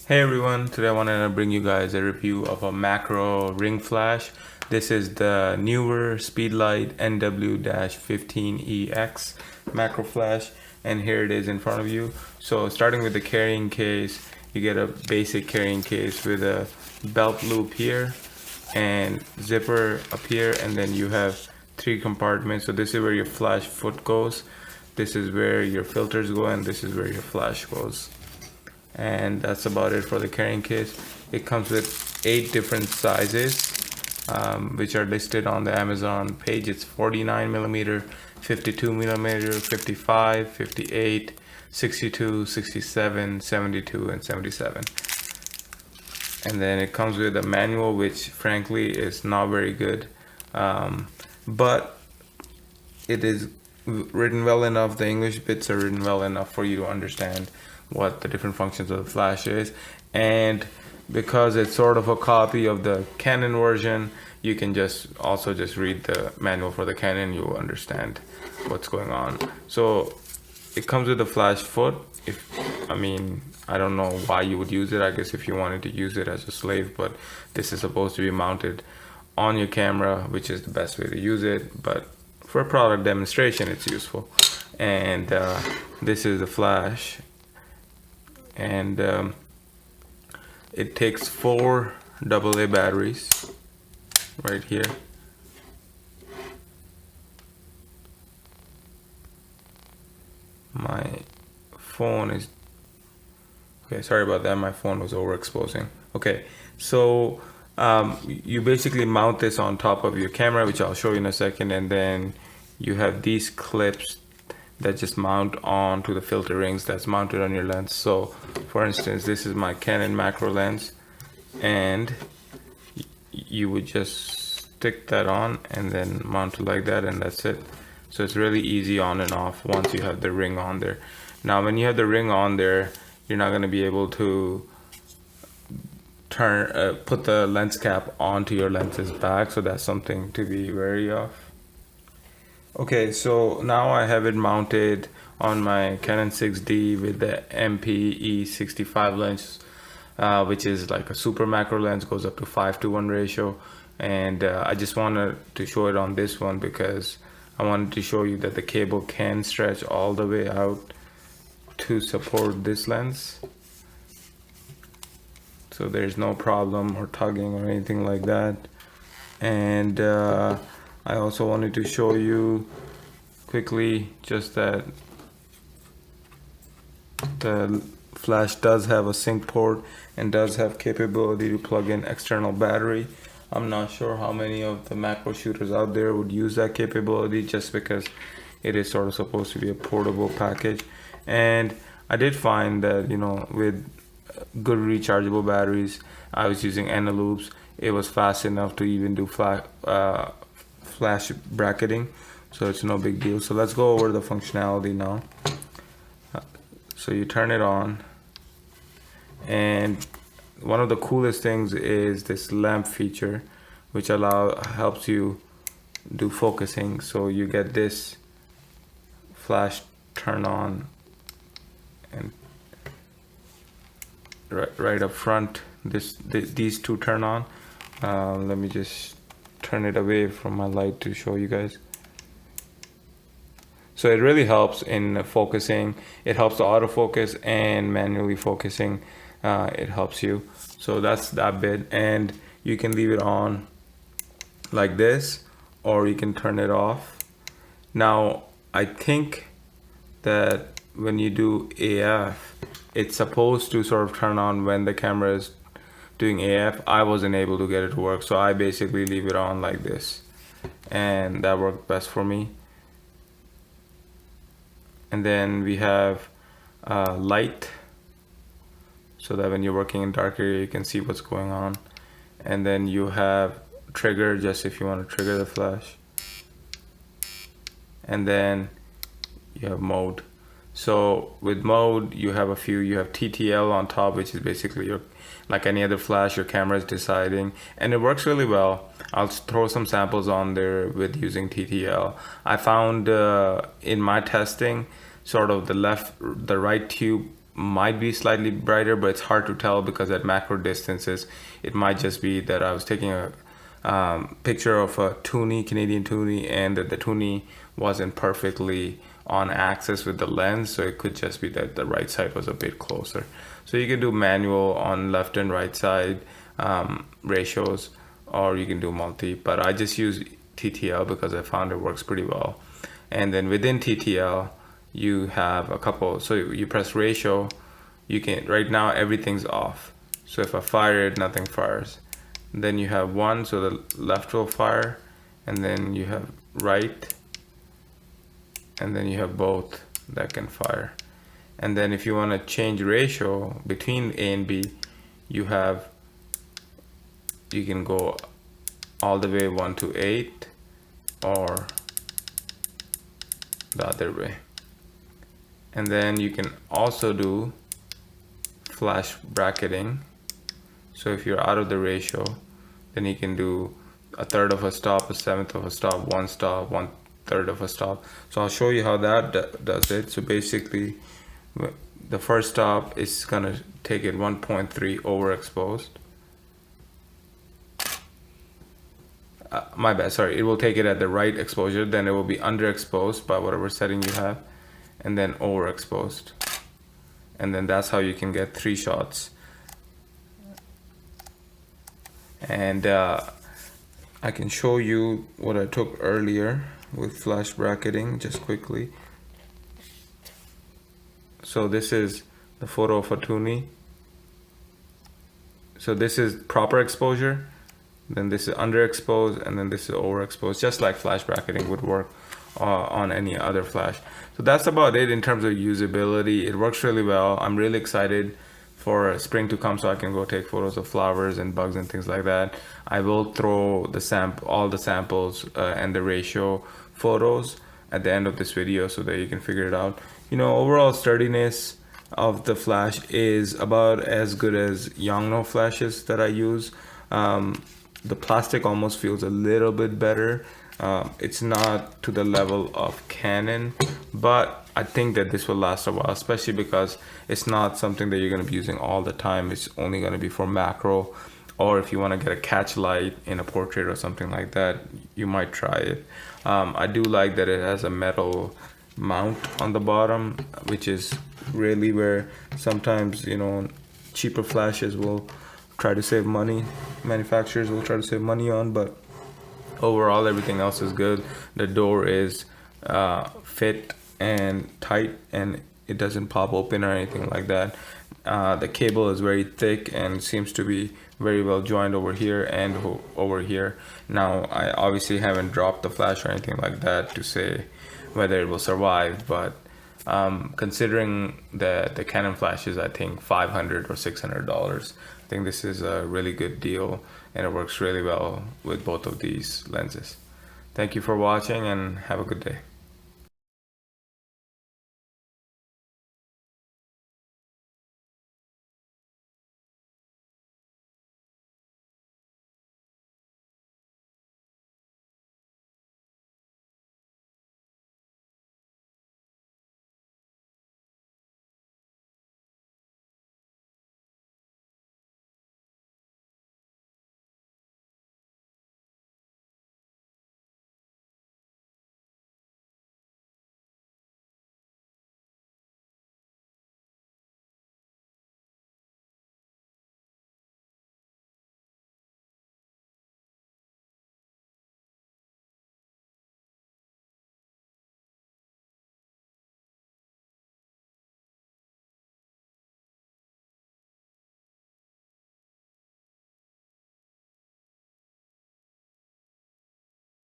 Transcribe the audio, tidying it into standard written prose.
Hey everyone, today I wanted to bring you guys a review of a macro ring flash. This is the Neewer Speedlight NW-15EX macro flash, and here it is in front of you. So starting with the carrying case, you get a basic carrying case with a belt loop here and zipper up here, and then you have 3 compartments. So this is where your flash foot goes, this is where your filters go, and this is where your flash goes. And that's about it for the carrying case. It comes with 8 different sizes, which are listed on the Amazon page. It's 49mm, 52mm, 55, 58, 62, 67, 72, and 77. And then it comes with a manual, which frankly is not very good, but it is written well enough. The English bits are written well enough for you to understand what the different functions of the flash is. And because it's sort of a copy of the Canon version, you can just read the manual for the Canon. You'll understand what's going on. So it comes with a flash foot. I don't know why you would use it. I guess if you wanted to use it as a slave, but this is supposed to be mounted on your camera, which is the best way to use it. But for a product demonstration, it's useful. And this is the flash, and it takes 4 AA batteries right here. My phone is okay, sorry about that, my phone was overexposing. Okay, so you basically mount this on top of your camera, which I'll show you in a second, and then you have these clips that just mount on to the filter rings that's mounted on your lens. So for instance, this is my Canon macro lens, and you would just stick that on and then mount it like that, and that's it. So it's really easy on and off once you have the ring on there. Now when you have the ring on there, you're not going to be able to put the lens cap onto your lenses back, so that's something to be wary of. Okay, so now I have it mounted on my Canon 6D with the MP-E65 lens, which is like a super macro lens, goes up to 5:1 ratio. And I just wanted to show it on this one because I wanted to show you that the cable can stretch all the way out to support this lens. So there's no problem or tugging or anything like that. And I also wanted to show you quickly just that the flash does have a sync port and does have capability to plug in external battery. I'm not sure how many of the macro shooters out there would use that capability, just because it is sort of supposed to be a portable package. And I did find that, with good rechargeable batteries, I was using loops, it was fast enough to even do flash bracketing, so it's no big deal. So let's go over the functionality now. So you turn it on, and one of the coolest things is this lamp feature, which helps you do focusing. So you get this flash turn on, and right up front, these 2 turn on. Let me just turn it away from my light to show you guys. So it really helps in focusing. It helps to autofocus and manually focusing. It helps you. So that's that bit, and you can leave it on like this, or you can turn it off. Now I think that when you do AF, it's supposed to sort of turn on when the camera is doing AF. I wasn't able to get it to work, so I basically leave it on like this, and that worked best for me. And then we have light, so that when you're working in dark area, you can see what's going on. And then you have trigger, just if you want to trigger the flash. And then you have mode. So with mode, you have a few. You have TTL on top, which is basically like any other flash, your camera is deciding, and it works really well. I'll throw some samples on there with using TTL. I found in my testing, sort of the right tube might be slightly brighter, but it's hard to tell because at macro distances, it might just be that I was taking a picture of a toonie, Canadian toonie, and that the toonie wasn't perfectly on axis with the lens, so it could just be that the right side was a bit closer. So you can do manual on left and right side ratios, or you can do multi, but I just use TTL because I found it works pretty well. And then within TTL you have a couple, so you press ratio, you can, right now everything's off, so if I fire it, nothing fires. Then you have one, so the left will fire, and then you have right, and then you have both that can fire. And then if you want to change ratio between A and B, you can go all the way 1:8 or the other way. And then you can also do flash bracketing. So if you're out of the ratio, then you can do 1/3 of a stop, 1/7 of a stop, 1 stop, 1/3 of a stop. So I'll show you how that does it. So basically, the first stop is gonna take it 1.3 overexposed. My bad, sorry. It will take it at the right exposure, then it will be underexposed by whatever setting you have, and then overexposed. And then that's how you can get 3 shots. And I can show you what I took earlier with flash bracketing just quickly. So this is the photo of a toonie. So this is proper exposure, then this is underexposed, and then this is overexposed, just like flash bracketing would work on any other flash. So that's about it in terms of usability. It works really well. I'm really excited for spring to come so I can go take photos of flowers and bugs and things like that. I will throw the all the samples and the ratio photos at the end of this video so that you can figure it out. You know, overall sturdiness of the flash is about as good as Yongnuo flashes that I use. The plastic almost feels a little bit better. It's not to the level of Canon, but I think that this will last a while, especially because it's not something that you're going to be using all the time. It's only going to be for macro, or if you want to get a catch light in a portrait or something like that, you might try it. I do like that it has a metal mount on the bottom, which is really where sometimes, you know, cheaper flashes will try to save money. Manufacturers will try to save money on, but overall everything else is good. The door is fit and tight, and it doesn't pop open or anything like that. The cable is very thick and seems to be very well joined over here and over here. Now I obviously haven't dropped the flash or anything like that to say whether it will survive, but considering the Canon flashes, I think $500 or $600, I think this is a really good deal, and it works really well with both of these lenses. Thank you for watching, and have a good day.